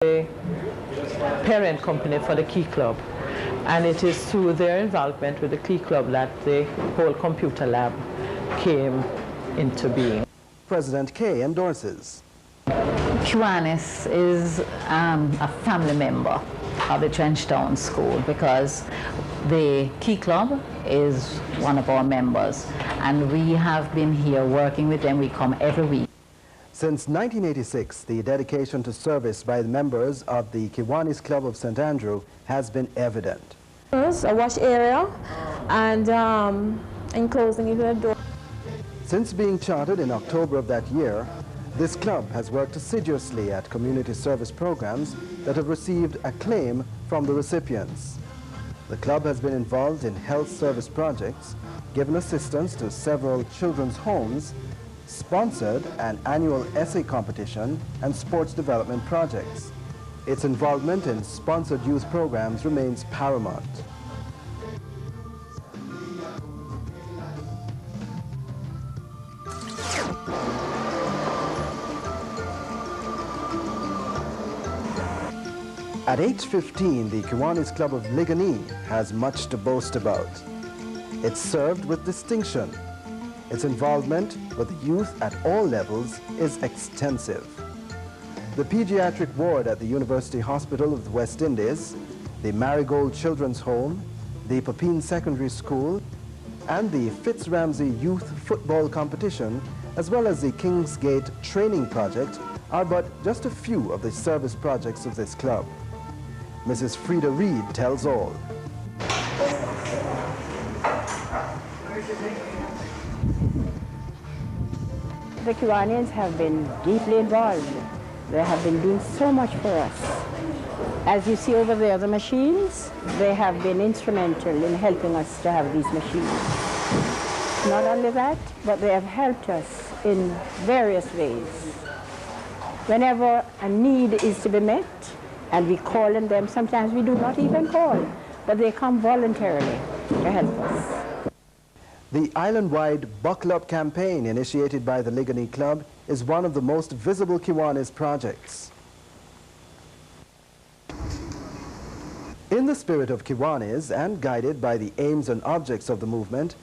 The parent company for the Key Club, and it is through their involvement with the Key Club that the whole computer lab came into being. President K endorses. Kiwanis is a family member of the Trenchtown School because the Key Club is one of our members, and we have been here working with them. We come every week. Since 1986, the dedication to service by the members of the Kiwanis Club of St. Andrew has been evident. A wash area and enclosing it with a door. Since being chartered in October of that year, this club has worked assiduously at community service programs that have received acclaim from the recipients. The club has been involved in health service projects, given assistance to several children's homes, sponsored an annual essay competition and sports development projects. Its involvement in sponsored youth programs remains paramount. At age 15, the Kiwanis Club of Ligani has much to boast about. It's served with distinction. Its involvement with the youth at all levels is extensive. The pediatric ward at the University Hospital of the West Indies, the Marigold Children's Home, the Papine Secondary School, and the Fitz-Ramsey Youth Football Competition, as well as the Kingsgate Training Project, are but just a few of the service projects of this club. Mrs. Frida Reed tells all. The Kiwanis have been deeply involved. They have been doing so much for us. As you see over there, the machines, they have been instrumental in helping us to have these machines. Not only that, but they have helped us in various ways. Whenever a need is to be met, and we call on them, sometimes we do not even call, but they come voluntarily to help us. The island-wide Buckle Up campaign initiated by the Ligani Club is one of the most visible Kiwanis projects. In the spirit of Kiwanis and guided by the aims and objects of the movement,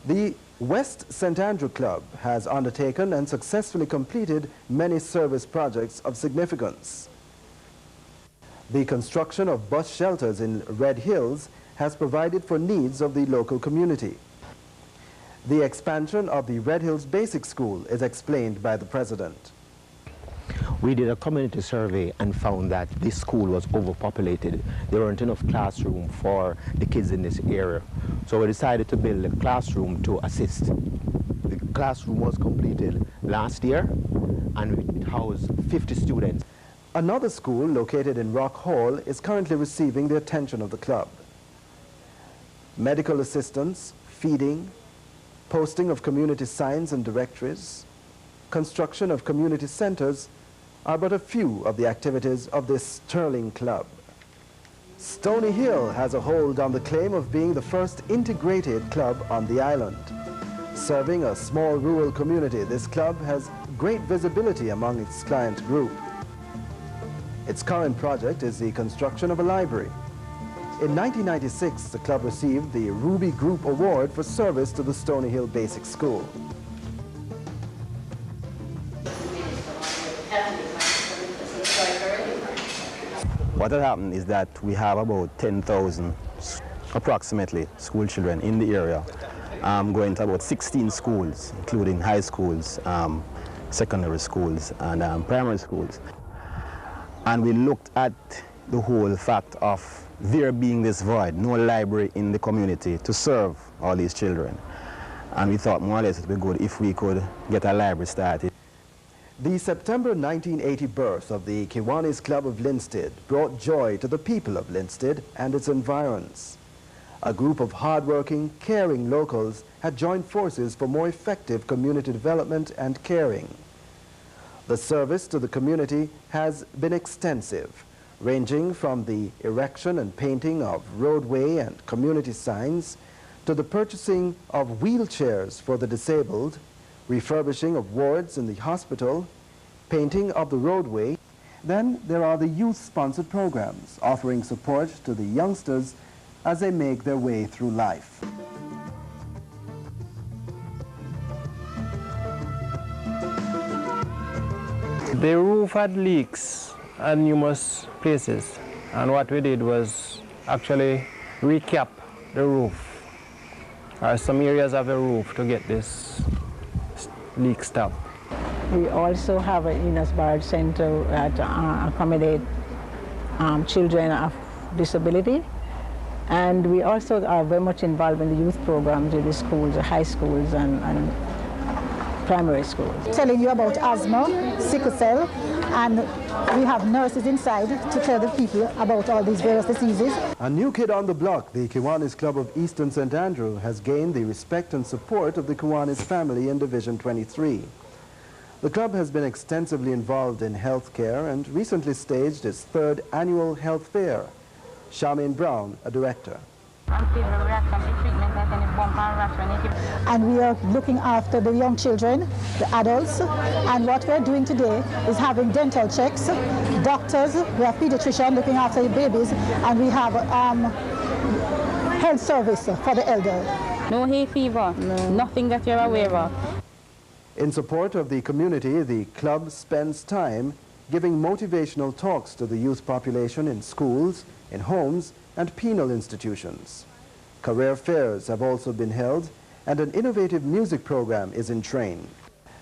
the West St. Andrew Club has undertaken and successfully completed many service projects of significance. The construction of bus shelters in Red Hills has provided for needs of the local community. The expansion of the Red Hills Basic School is explained by the President. We did a community survey and found that this school was overpopulated. There weren't enough classroom for the kids in this area. So we decided to build a classroom to assist. The classroom was completed last year and it housed 50 students. Another school located in Rock Hall is currently receiving the attention of the club. Medical assistance, feeding, posting of community signs and directories, construction of community centers are but a few of the activities of this sterling club. Stony Hill has a hold on the claim of being the first integrated club on the island. Serving a small rural community, this club has great visibility among its client group. Its current project is the construction of a library. In 1996, the club received the Ruby Group Award for service to the Stony Hill Basic School. What had happened is that we have about 10,000 approximately school children in the area, going to about 16 schools, including high schools, secondary schools, and primary schools. And we looked at the whole fact of there being this void, no library in the community to serve all these children. And we thought more or less it would be good if we could get a library started. The September 1980 birth of the Kiwanis Club of Linstead brought joy to the people of Linstead and its environs. A group of hard-working, caring locals had joined forces for more effective community development and caring. The service to the community has been extensive, ranging from the erection and painting of roadway and community signs to the purchasing of wheelchairs for the disabled, refurbishing of wards in the hospital, painting of the roadway, Then there are the youth-sponsored programs, offering support to the youngsters as they make their way through life. The roof had leaks at numerous places, and what we did was actually recap the roof, or some areas of the roof, to get this leak stopped. We also have an Enos Barge Center that accommodate children of disability, and we also are very much involved in the youth programs with the schools, the high schools and primary schools. Telling you about asthma, sickle cell, and we have nurses inside to tell the people about all these various diseases. A new kid on the block, the Kiwanis Club of Eastern St. Andrew, has gained the respect and support of the Kiwanis family in Division 23. The club has been extensively involved in healthcare and recently staged its 3rd annual health fair. Charmaine Brown, a director. And we are looking after the young children, the adults, and what we're doing today is having dental checks, doctors, we have pediatricians looking after the babies, and we have health service for the elderly. No hay fever, nothing that you're aware of. In support of the community, the club spends time giving motivational talks to the youth population in schools, in homes, and penal institutions. Career fairs have also been held, and an innovative music program is in train.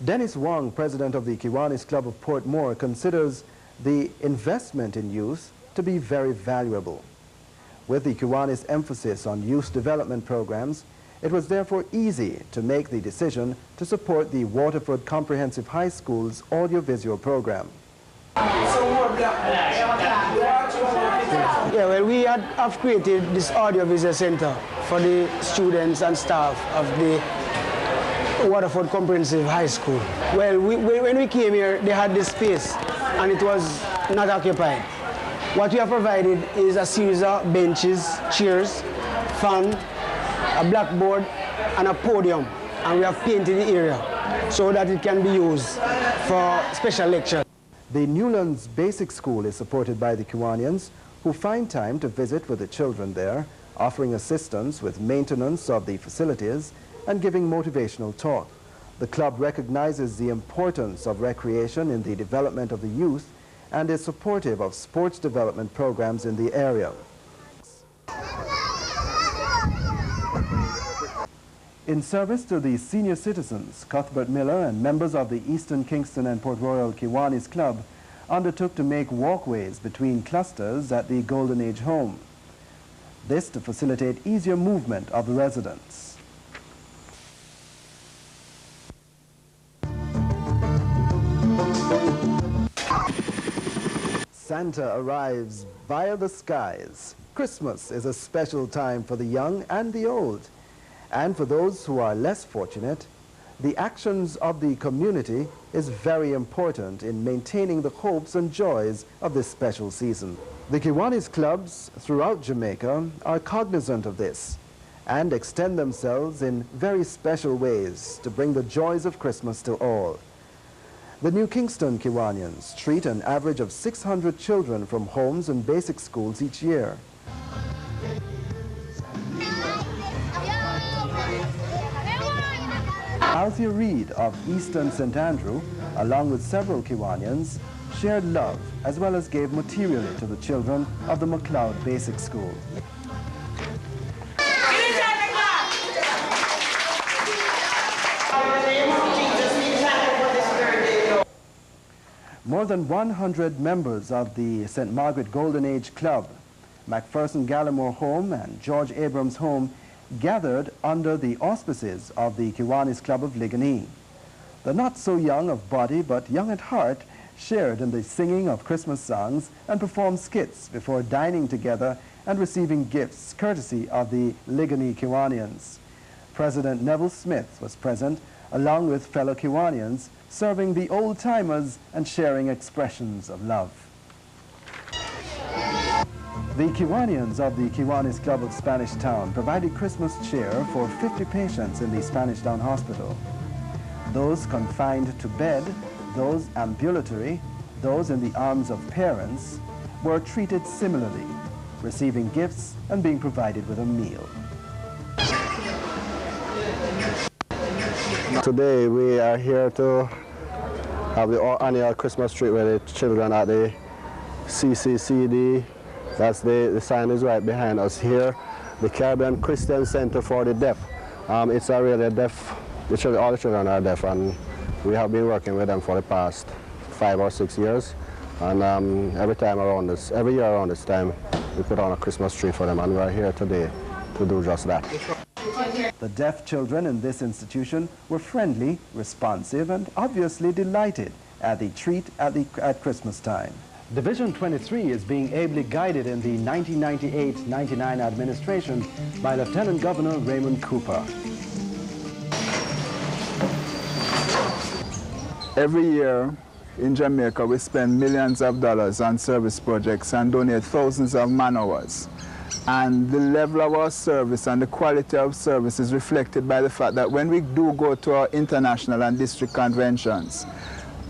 Dennis Wong, president of the Kiwanis Club of Portmore, considers the investment in youth to be very valuable. With the Kiwanis' emphasis on youth development programs, it was therefore easy to make the decision to support the Waterford Comprehensive High School's audiovisual program. Yeah, well, we have created this audiovisual center for the students and staff of the Waterford Comprehensive High School. Well, when we came here, they had this space, and it was not occupied. What we have provided is a series of benches, chairs, fan, a blackboard, and a podium, and we have painted the area so that it can be used for special lectures. The Newlands Basic School is supported by the Kiwanians, who find time to visit with the children there, offering assistance with maintenance of the facilities and giving motivational talk. The club recognizes the importance of recreation in the development of the youth and is supportive of sports development programs in the area. In service to the senior citizens, Cuthbert Miller and members of the Eastern Kingston and Port Royal Kiwanis Club undertook to make walkways between clusters at the Golden Age home. This to facilitate easier movement of the residents. Santa arrives via the skies. Christmas is a special time for the young and the old. And for those who are less fortunate, the actions of the community is very important in maintaining the hopes and joys of this special season. The Kiwanis clubs throughout Jamaica are cognizant of this and extend themselves in very special ways to bring the joys of Christmas to all. The New Kingston Kiwanians treat an average of 600 children from homes and basic schools each year. Althea Reid of Eastern St. Andrew, along with several Kiwanians, shared love as well as gave materially to the children of the MacLeod Basic School. More than 100 members of the St. Margaret Golden Age Club, Macpherson Gallimore Home and George Abrams Home gathered under the auspices of the Kiwanis Club of Ligonier. The not so young of body but young at heart shared in the singing of Christmas songs and performed skits before dining together and receiving gifts courtesy of the Ligonier Kiwanians. President Neville Smith was present along with fellow Kiwanians, serving the old-timers and sharing expressions of love. The Kiwanians of the Kiwanis Club of Spanish Town provided Christmas cheer for 50 patients in the Spanish Town Hospital. Those confined to bed, those ambulatory, those in the arms of parents were treated similarly, receiving gifts and being provided with a meal. Today we are here to have the annual Christmas tree with the children at the CCCD. That's the sign is right behind us here. The Caribbean Christian Center for the Deaf. It's a really deaf, all the children are deaf, and we have been working with them for the past 5 or 6 years. And every year around this time, we put on a Christmas tree for them, and we're here today to do just that. The deaf children in this institution were friendly, responsive, and obviously delighted at the treat at Christmas time. Division 23 is being ably guided in the 1998-99 administration by Lieutenant Governor Raymond Cooper. Every year in Jamaica, we spend millions of dollars on service projects and donate thousands of man-hours. And the level of our service and the quality of service is reflected by the fact that when we do go to our international and district conventions,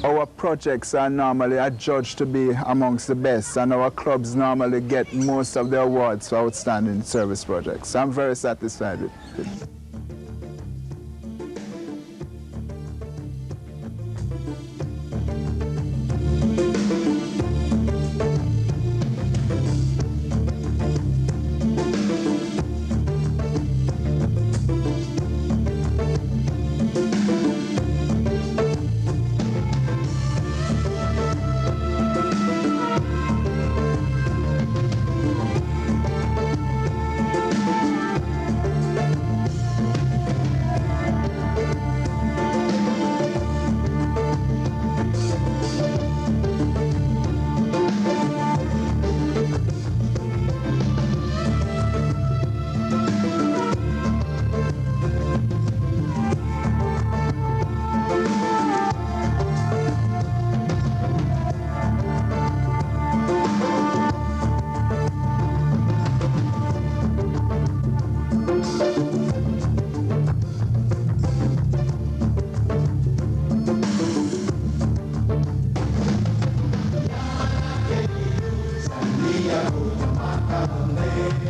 our projects are normally adjudged to be amongst the best, and our clubs normally get most of the awards for outstanding service projects. I'm very satisfied with it. Maria,